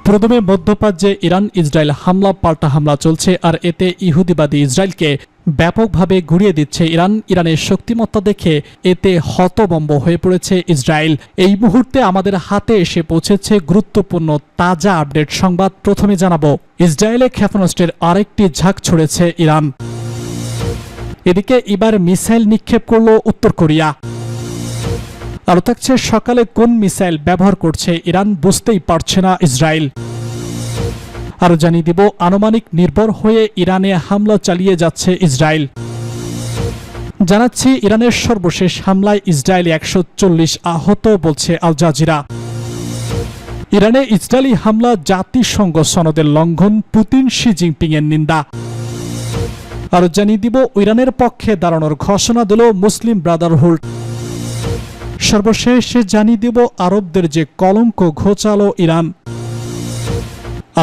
প্রথমে মধ্যপ্রাচ্যে Iran Israel হামলা পাল্টা হামলা চলছে, আর এতে ইহুদিবাদী ইসরায়েলকে ব্যাপকভাবে ঘুরিয়ে দিচ্ছে ইরান। ইরানের শক্তিমত্তা দেখে এতে হতভম্ব হয়ে পড়েছে ইসরায়েল। এই মুহূর্তে আমাদের হাতে এসে পৌঁছেছে গুরুত্বপূর্ণ তাজা আপডেট সংবাদ। প্রথমে জানাবো, ইসরায়েলে ক্ষেপণাস্ত্রের আরেকটি ঝাঁক ছড়েছে ইরান। এদিকে এবার মিসাইল নিক্ষেপ করল উত্তর কোরিয়া। আরও থাকছে, সকালে কোন মিসাইল ব্যবহার করছে ইরান বুঝতেই পারছে না ইসরায়েল। আরও জানিয়ে দিব, আনুমানিক নির্ভর হয়ে ইরানে হামলা চালিয়ে যাচ্ছে ইসরায়েল। জানাচ্ছি, ইরানের সর্বশেষ হামলায় ইসরায়েলি 140 আহত বলছে আল জাজিরা। ইরানে ইসরায়েলি হামলা জাতিসংঘ সনদের লঙ্ঘন, পুতিন শি জিনপিং এর নিন্দা। আরও জানিয়ে দিব, ইরানের পক্ষে দাঁড়ানোর ঘোষণা দিল মুসলিম ব্রাদারহুড। সর্বশেষে জানিয়ে দিব, আরবদের যে কলঙ্ক ঘোচালো ইরান।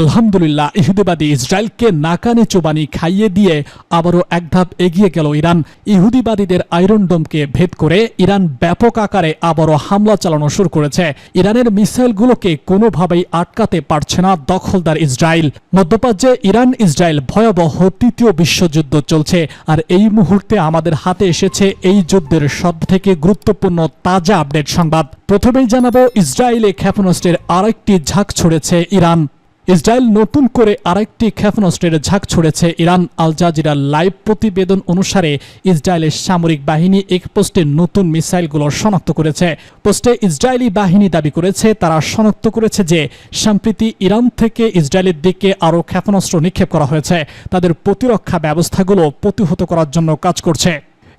আলহামদুলিল্লাহ, ইহুদিবাদী ইসরায়েলকে নাকানি চোবানি খাইয়ে দিয়ে আবারও এক ধাপ এগিয়ে গেল ইরান। ইহুদিবাদীদের আয়রন ডোমকে ভেদ করে ইরান ব্যাপক আকারে আবারও হামলা চালানো শুরু করেছে। ইরানের মিসাইলগুলোকে কোনোভাবেই আটকাতে পারছে না দখলদার ইসরায়েল। মধ্যপ্রাচ্যে ইরান ইসরায়েল ভয়াবহ তৃতীয় বিশ্বযুদ্ধ চলছে, আর এই মুহূর্তে আমাদের হাতে এসেছে এই যুদ্ধের সবথেকে গুরুত্বপূর্ণ তাজা আপডেট সংবাদ। প্রথমেই জানাবো, ইসরায়েলে ক্ষেপণাস্ত্রের আরেকটি ঝাঁক ছড়েছে ইরান। ইসরায়েল নতুন করে আরেকটি ক্ষেপণাস্ত্রের ঝাঁক ছড়েছে ইরান। আল জাজিরার লাইভ প্রতিবেদন অনুসারে ইসরায়েলের সামরিক বাহিনী এক পোস্টে নতুন মিসাইলগুলো শনাক্ত করেছে। পোস্টে ইসরায়েলি বাহিনী দাবি করেছে, তারা শনাক্ত করেছে যে সম্প্রতি ইরান থেকে ইসরায়েলের দিকে আরও ক্ষেপণাস্ত্র নিক্ষেপ করা হয়েছে। তাদের প্রতিরক্ষা ব্যবস্থাগুলো প্রতিহত করার জন্য কাজ করছে।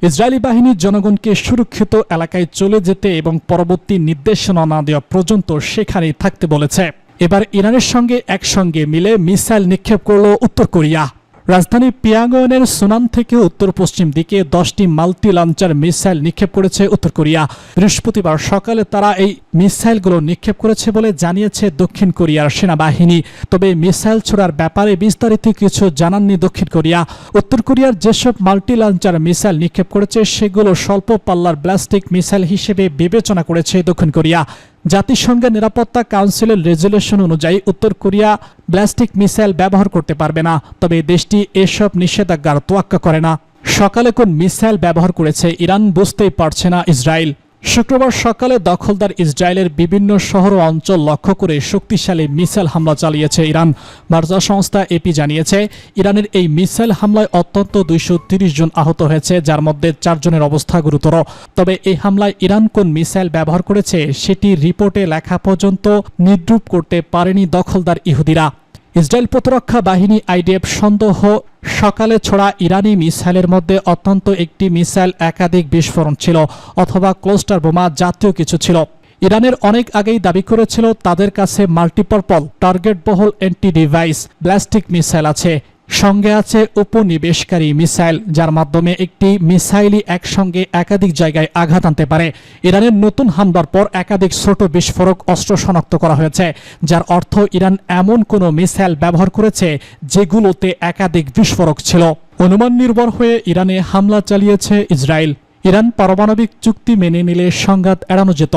ইসরায়েলি বাহিনী জনগণকে সুরক্ষিত এলাকায় চলে যেতে এবং পরবর্তী নির্দেশনা না দেওয়া পর্যন্ত সেখানেই থাকতে বলেছে। এবার ইরানের সঙ্গে একসঙ্গে মিলে মিসাইল নিক্ষেপ করল উত্তর কোরিয়া। রাজধানী পিয়াঙ্গনের সুনান থেকে উত্তর পশ্চিম দিকে 10টি মাল্টি লঞ্চার মিসাইল নিক্ষেপ করেছে উত্তর কোরিয়া। বৃহস্পতিবার সকালে তারা এই মিসাইলগুলো নিক্ষেপ করেছে বলে জানিয়েছে দক্ষিণ কোরিয়ার সেনাবাহিনী। তবে মিসাইল ছোড়ার ব্যাপারে বিস্তারিত কিছু জানাননি দক্ষিণ কোরিয়া। উত্তর কোরিয়ার যেসব মাল্টি লঞ্চার মিসাইল নিক্ষেপ করেছে সেগুলো স্বল্প পাল্লার ব্যালিস্টিক মিসাইল হিসেবে বিবেচনা করেছে দক্ষিণ কোরিয়া। জাতিসংঘের নিরাপত্তা কাউন্সিলের রেজুলেশন অনুযায়ী উত্তর কোরিয়া ব্যালিস্টিক মিসাইল ব্যবহার করতে পারবে না, তবে দেশটি এসব নিষেধাজ্ঞার তোয়াক্কা করে না। সকালে কোন মিসাইল ব্যবহার করেছে ইরান বুঝতেই পারছে না ইসরায়েল। শুক্রবার সকালে দখলদার ইসরায়েলের বিভিন্ন শহর ও অঞ্চল লক্ষ্য করে শক্তিশালী মিসাইল হামলা চালিয়েছে ইরান। বার্তা সংস্থা এপি জানিয়েছে, ইরানের এই মিসাইল হামলায় অন্তত 230 জন আহত হয়েছে, যার মধ্যে 4 জনের অবস্থা গুরুতর। তবে এই হামলায় ইরান কোন মিসাইল ব্যবহার করেছে সেটি রিপোর্টে লেখা পর্যন্ত নির্দ্রুপ করতে পারেনি দখলদার ইহুদিরা। ইসরায়েল প্রতিরক্ষা বাহিনী আইডিএফ সন্দেহ সকালে ছোড়া ইরানি মিসাইলের মধ্যে অত্যন্ত একটি মিসাইল একাধিক বিস্ফোরণ ছিল অথবা ক্লাস্টার বোমা জাতীয় কিছু ছিল। ইরানের অনেক আগেই দাবি করেছিল তাদের কাছে মাল্টিপারপল টার্গেট বহল অ্যান্টি ডিভাইস ব্যালিস্টিক মিসাইল আছে। সঙ্গে আছে উপনিবেশকারী মিসাইল, যার মাধ্যমে একটি মিসাইলই একসঙ্গে একাধিক জায়গায় আঘাত আনতে পারে। ইরানের নতুন হামলার পর একাধিক ছোট বিস্ফোরক অস্ত্র শনাক্ত করা হয়েছে, যার অর্থ ইরান এমন কোনো মিসাইল ব্যবহার করেছে যেগুলোতে একাধিক বিস্ফোরক ছিল। অনুমান নির্ভর হয়ে ইরানে হামলা চালিয়েছে ইসরায়েল। ইরান পারমাণবিক চুক্তি মেনে নিলে সংঘাত এড়ানো যেত।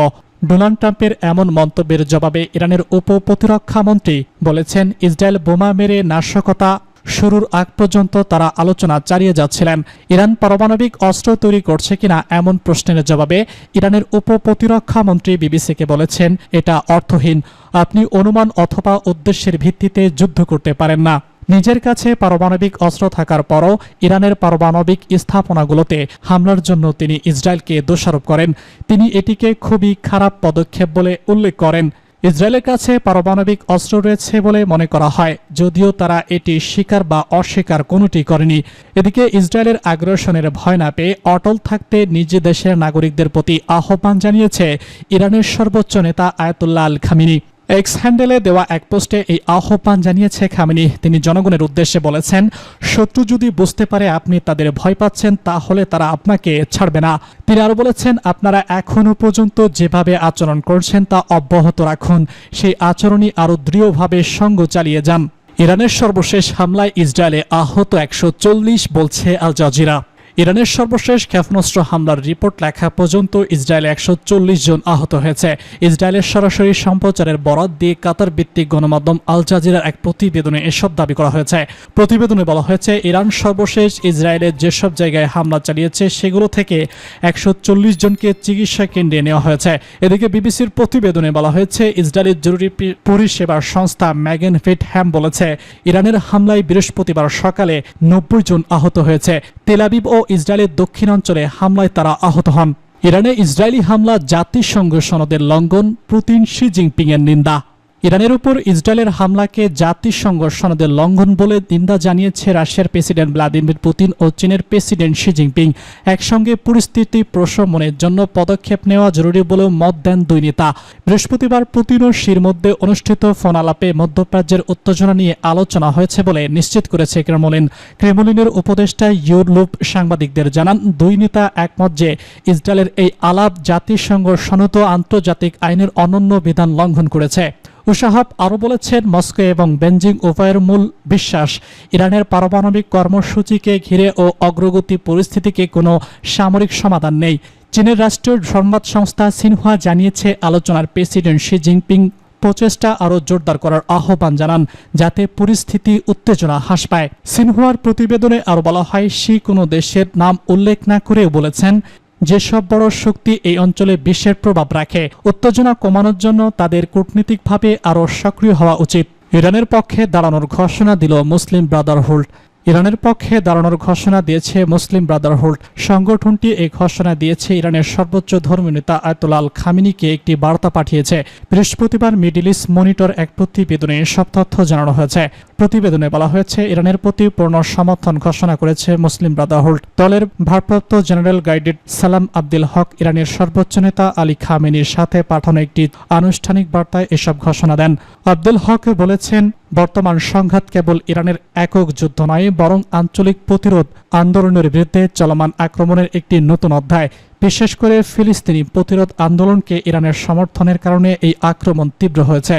ডোনাল্ড ট্রাম্পের এমন মন্তব্যের জবাবে ইরানের উপ প্রতিরক্ষা মন্ত্রী বলেছেন, ইসরায়েল বোমা মেরে নাশকতা শুরুর আগ পর্যন্ত তারা আলোচনা চালিয়ে যাচ্ছিলেন। ইরান পারমাণবিক অস্ত্র তৈরি করছে কিনা এমন প্রশ্নের জবাবে ইরানের উপ প্রতিরক্ষা মন্ত্রী বিবিসিকে বলেছেন, এটা অর্থহীন। আপনি অনুমান অথবা উদ্দেশ্যের ভিত্তিতে যুদ্ধ করতে পারেন না। নিজের কাছে পারমাণবিক অস্ত্র থাকার পরও ইরানের পারমাণবিক স্থাপনাগুলোতে হামলার জন্য তিনি ইসরায়েলকে দোষারোপ করেন। তিনি এটিকে খুবই খারাপ পদক্ষেপ বলে উল্লেখ করেন। ইসরায়েলের কাছে পারমাণবিক অস্ত্র রয়েছে বলে মনে করা হয়, যদিও তারা এটি স্বীকার বা অস্বীকার কোনোটি করেনি। এদিকে ইসরায়েলের আগ্রাসনের ভয় না পেয়ে অটল থাকতে নিজ দেশের নাগরিকদের প্রতি আহ্বান জানিয়েছে ইরানের সর্বোচ্চ নেতা আয়াতুল্লাহ আল খামেনি। এক্স হ্যান্ডেলে দেওয়া এক পোস্টে এই আহ্বান জানিয়েছে খামেনি। তিনি জনগণের উদ্দেশ্যে বলেছেন, শত্রু যদি বুঝতে পারে আপনি তাদের ভয় পাচ্ছেন তাহলে তারা আপনাকে ছাড়বে না। তিনি আরও বলেছেন, আপনারা এখনও পর্যন্ত যেভাবে আচরণ করছেন তা অব্যাহত রাখুন, সেই আচরণই আরও দৃঢ়ভাবে সঙ্গ চালিয়ে যান। ইরানের সর্বশেষ হামলায় ইসরায়েলে আহত 140 বলছে আল জাজিরা। ইরানের সর্বশেষ ক্ষেপণাস্ত্র হামলার রিপোর্ট লেখা পর্যন্ত ইসরায়েলে 140 জন আহত হয়েছে। ইসরায়েলের সরাসরি সম্প্রচারের বরাত দিয়ে কাতার ভিত্তিক গণমাধ্যম আল জাজিরার এক প্রতিবেদনে এসব দাবি করা হয়েছে। প্রতিবেদনে বলা হয়েছে, ইরান সর্বশেষ ইসরায়েলের যেসব জায়গায় হামলা চালিয়েছে সেগুলো থেকে 140 জনকে চিকিৎসা কেন্দ্রে নেওয়া হয়েছে। এদিকে বিবিসির প্রতিবেদনে বলা হয়েছে, ইসরায়েলের জরুরি পরিষেবার সংস্থা ম্যাগেনফিট হ্যাম বলেছে, ইরানের হামলায় বৃহস্পতিবার সকালে 90 জন আহত হয়েছে। তেল আবিব ও ইসরায়েলের দক্ষিণাঞ্চলে হামলায় তারা আহত হন। ইরানে ইসরায়েলি হামলা জাতিসংঘ সনদের লঙ্ঘন, পুতিন শি জিনপিং এর নিন্দা। ইরানের উপর ইসরায়েলের হামলাকে জাতিসংঘ সনদের লঙ্ঘন বলে নিন্দা জানিয়েছে রাশিয়ার প্রেসিডেন্ট ভ্লাদিমির পুতিন ও চীনের প্রেসিডেন্ট শি জিনপিং। একসঙ্গে পরিস্থিতি প্রশমনের জন্য পদক্ষেপ নেওয়া জরুরি বলেও মত দেন দুই নেতা। বৃহস্পতিবার পুতিন ও শির মধ্যে অনুষ্ঠিত ফোন আলাপে মধ্যপ্রাচ্যের উত্তেজনা নিয়ে আলোচনা হয়েছে বলে নিশ্চিত করেছে ক্রেমলিন। ক্রেমলিনের উপদেষ্টা ইউরলুপ সাংবাদিকদের জানান, দুই নেতা একমত যে ইসরায়েলের এই আলাপ জাতিসংঘ সনদ ও আন্তর্জাতিক আইনের অনন্য বিধান লঙ্ঘন করেছে। উশাহাব আরও বলেছেন, মস্কো এবং বেজিং উভয়ের মূল বিশ্বাস ইরানের পারমাণবিক কর্মসূচিকে ঘিরে ও অগ্রগতি পরিস্থিতিকে কোনো সামরিক সমাধান নেই। চীনের রাষ্ট্রীয় সংবাদ সংস্থা সিনহুয়া জানিয়েছে, আলোচনার প্রেসিডেন্ট শি জিনপিং প্রচেষ্টা আরও জোরদার করার আহ্বান জানান যাতে পরিস্থিতি উত্তেজনা হ্রাস পায়। সিনহুয়ার প্রতিবেদনে আরও বলা হয়, শি কোনো দেশের নাম উল্লেখ না করেও বলেছেন, যেসব বড় শক্তি এই অঞ্চলে বিশ্বের প্রভাব রাখে, উত্তেজনা কমানোর জন্য তাদের কূটনীতিকভাবে আরও সক্রিয় হওয়া উচিত। ইরানের পক্ষে দাঁড়ানোর ঘোষণা দিল মুসলিম ব্রাদারহুড। ইরানের পক্ষে দাঁড়ানোর ঘোষণা দিয়েছে মুসলিম ব্রাদারহুড। সংগঠনটি এই ঘোষণা দিয়েছে ইরানের সর্বোচ্চ ধর্মীয় নেতা আয়াতুল্লাহ আল খামেনিকে একটি বার্তা পাঠিয়েছে। বৃহস্পতিবার মিডল ইস্ট মনিটর এক প্রতিবেদনে এসব তথ্য জানানো হয়েছে। প্রতিবেদনে বলা হয়েছে, ইরানের প্রতি পূর্ণ সমর্থন ঘোষণা করেছে মুসলিম ব্রাদারহুড। দলের ভারপ্রাপ্ত জেনারেল গাইডেড সালাম আব্দুল হক ইরানের সর্বোচ্চ নেতা আলী খামেনির সাথে পাঠানো একটি আনুষ্ঠানিক বার্তায় এসব ঘোষণা দেন। আব্দুল হক বলেছেন, বর্তমান সংঘাত কেবল ইরানের একক যুদ্ধ নয়, বরং আঞ্চলিক প্রতিরোধ আন্দোলনের বিরুদ্ধে চলমান আক্রমণের একটি নতুন অধ্যায়। বিশেষ করে ফিলিস্তিনি প্রতিরোধ আন্দোলনকে ইরানের সমর্থনের কারণে এই আক্রমণ তীব্র হয়েছে।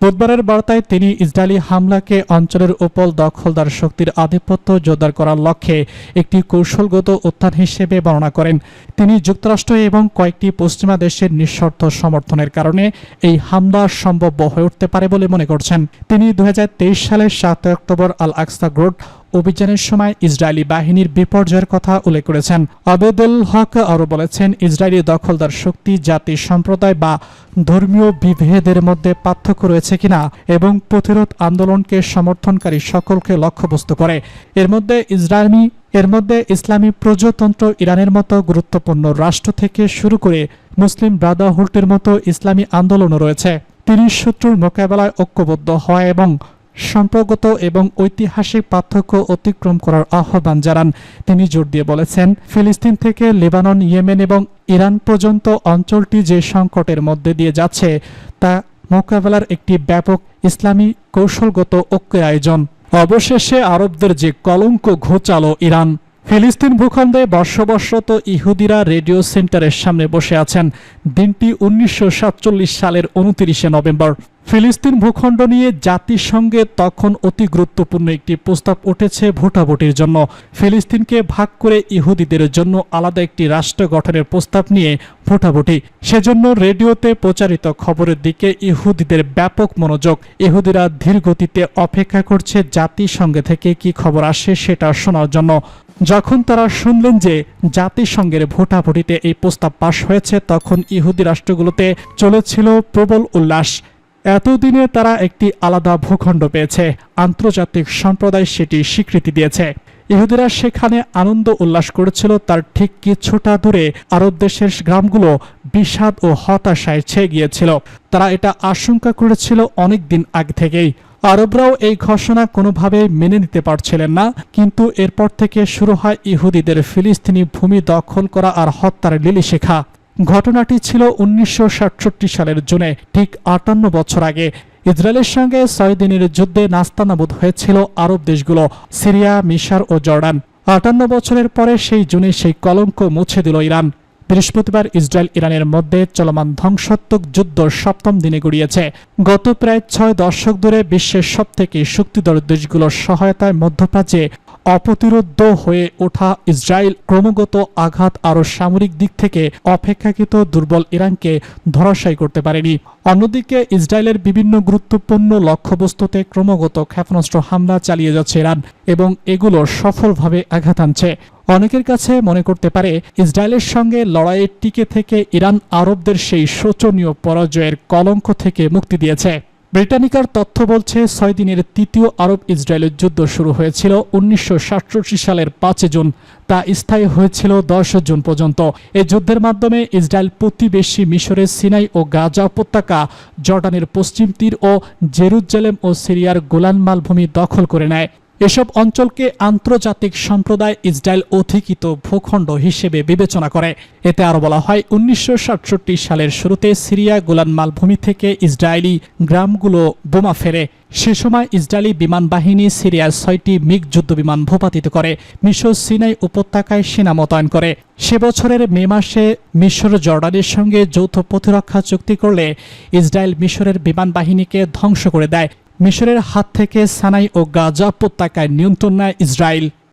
বুধবারের বার্তায় তিনি ইসরায়েলি হামলাকে অঞ্চলের উপর দখলদার শক্তির আধিপত্য জোরদার করার লক্ষ্যে একটি কৌশলগত উত্থান হিসেবে বর্ণনা করেন। তিনি যুক্তরাষ্ট্র এবং কয়েকটি পশ্চিমা দেশের নিঃশর্ত সমর্থনের কারণে এই হামলা সম্ভব হয়ে উঠতে পারে বলে মনে করছেন। তিনি 2023 সালের 7 অক্টোবর আল আকসা রোড অভিযানের সময় ইসরায়েলি বাহিনীর বিপর্যয়ের কথা উল্লেখ করেছেন। আবেদুল হক আরও বলেছেন, ইসরায়েলি দখলদার শক্তি জাতি সম্প্রদায় বা ধর্মীয় বিভেদের মধ্যে পার্থক্য রয়েছে কিনা এবং প্রতিরোধ আন্দোলনকে সমর্থনকারী সকলকে লক্ষ্যবস্তু করে। এর মধ্যে ইসলামী প্রজাতন্ত্র ইরানের মতো গুরুত্বপূর্ণ রাষ্ট্র থেকে শুরু করে মুসলিম ব্রাদারহুডের মতো ইসলামী আন্দোলনও রয়েছে। তিনি শত্রুর মোকাবেলায় ঐক্যবদ্ধ হওয়া এবং সম্পর্কগত এবং ঐতিহাসিক পার্থক্য অতিক্রম করার আহ্বান জানান। তিনি জোর দিয়ে বলেছেন, ফিলিস্তিন থেকে লেবানন, ইয়েমেন এবং ইরান পর্যন্ত অঞ্চলটি যে সংকটের মধ্যে দিয়ে যাচ্ছে তা মোকাবেলার একটি ব্যাপক ইসলামী কৌশলগত ঐক্যের আয়োজন। অবশেষে আরবদের যে কলঙ্ক ঘোচালো ইরান। ফিলিস্তিন ভূখণ্ডে বসবাসরত ইহুদিরা রেডিও সেন্টারের সামনে বসে আছেন। দিনটি 1947 সালের 29 নভেম্বর। ফিলিস্তিন ভূখণ্ড নিয়ে জাতিসংঘে তখন অতি গুরুত্বপূর্ণ একটি প্রস্তাব উঠেছে ভোটাভুটির জন্য। ফিলিস্তিনকে ভাগ করে ইহুদিদের জন্য আলাদা একটি রাষ্ট্র গঠনের প্রস্তাব নিয়ে ভোটাভুটি। সেজন্য রেডিওতে প্রচারিত খবরের দিকে ইহুদিদের ব্যাপক মনোযোগ। ইহুদিরা ধীর গতিতে অপেক্ষা করছে জাতিসংঘে থেকে কি খবর আসে সেটা শোনার জন্য। যখন তারা শুনলেন যে জাতিসংঘের ভোটাভুটিতে এই প্রস্তাব পাশ হয়েছে, তখন ইহুদি রাষ্ট্রগুলোতে চলেছিল প্রবল উল্লাস। এতদিনে তারা একটি আলাদা ভূখণ্ড পেয়েছে। আন্তর্জাতিক সম্প্রদায় সেটি স্বীকৃতি দিয়েছে। ইহুদিরা সেখানে আনন্দ উল্লাস করেছিল। তার ঠিক কিছুটা দূরে আরব দেশের গ্রামগুলো বিষাদ ও হতাশায় ছেয়ে গিয়েছিল। তারা এটা আশঙ্কা করেছিল অনেক দিন আগে থেকেই। আরবরাও এই ঘোষণা কোনোভাবে মেনে নিতে পারছিলেন না। কিন্তু এরপর থেকে শুরু হয় ইহুদিদের ফিলিস্তিনি ভূমি দখল করা আর হত্যার লিলিশেখা। ঘটনাটি ছিল 1967 সালের জুনে, ঠিক 58 বছর আগে। ইসরায়েলের সঙ্গে 6 দিনের যুদ্ধে নাস্তানাবুদ হয়েছিল আরব দেশগুলো, সিরিয়া, মিশর ও জর্ডান। 58 বছরের পরে সেই জুনে সেই কলঙ্ক মুছে দিল ইরান। বৃহস্পতিবার ইসরায়েল ইরানের মধ্যে চলমান ধ্বংসাত্মক যুদ্ধ 7ম দিনে গড়িয়েছে। গত প্রায় 6 দশক ধরে বিশ্বের সবথেকে শক্তিধর দেশগুলোর সহায়তায় মধ্যপ্রাচ্যে অপ্রতিরোধ্য হয়ে ওঠা ইসরায়েল ক্রমাগত আঘাত আরও সামরিক দিক থেকে অপেক্ষাকৃত দুর্বল ইরানকে ধরাশায়ী করতে পারেনি। অন্যদিকে ইসরায়েলের বিভিন্ন গুরুত্বপূর্ণ লক্ষ্যবস্তুতে ক্রমাগত ক্ষেপণাস্ত্র হামলা চালিয়ে যাচ্ছে ইরান এবং এগুলো সফলভাবে আঘাত আনছে। অনেকের কাছে মনে করতে পারে ইসরায়েলের সঙ্গে লড়াইয়ে টিকে থেকে ইরান আরবদের সেই শোচনীয় পরাজয়ের কলঙ্ক থেকে মুক্তি দিয়েছে। ব্রিটানিকার তথ্য বলছে 6 দিনের তৃতীয় আরব ইসরায়েলের যুদ্ধ শুরু হয়েছিল 1967 সালের 5 জুন। তা স্থায়ী হয়েছিল 10 জুন পর্যন্ত। এই যুদ্ধের মাধ্যমে ইসরায়েল প্রতিবেশী মিশরের সিনাই ও গাজা উপত্যকা, জর্ডানের পশ্চিম তীর ও জেরুজালেম ও সিরিয়ার গোলান মালভূমি দখল করে নেয়। এসব অঞ্চলকে আন্তর্জাতিক সম্প্রদায় ইসরায়েল অধিকৃত ভূখণ্ড হিসেবে বিবেচনা করে। এতে আরও বলা হয় 1967 সালের শুরুতে সিরিয়া গোলান মালভূমি থেকে ইসরায়েলি গ্রামগুলো বোমা ফেরে। সে সময় ইসরায়েলি বিমান বাহিনী সিরিয়ার 6টি মিগ যুদ্ধবিমান ভূপাতিত করে মিশর সিনাই উপত্যকায় সেনা মোতায়েন করে। সে বছরের মে মাসে মিশর জর্ডানের সঙ্গে যৌথ প্রতিরক্ষা চুক্তি করলে ইসরায়েল মিশরের বিমান বাহিনীকে ধ্বংস করে দেয়। মিশরের হাত থেকে সানাই ও গাজা উপত্যকায় নিয়ন্ত্রণ নেয় ইসরায়েল।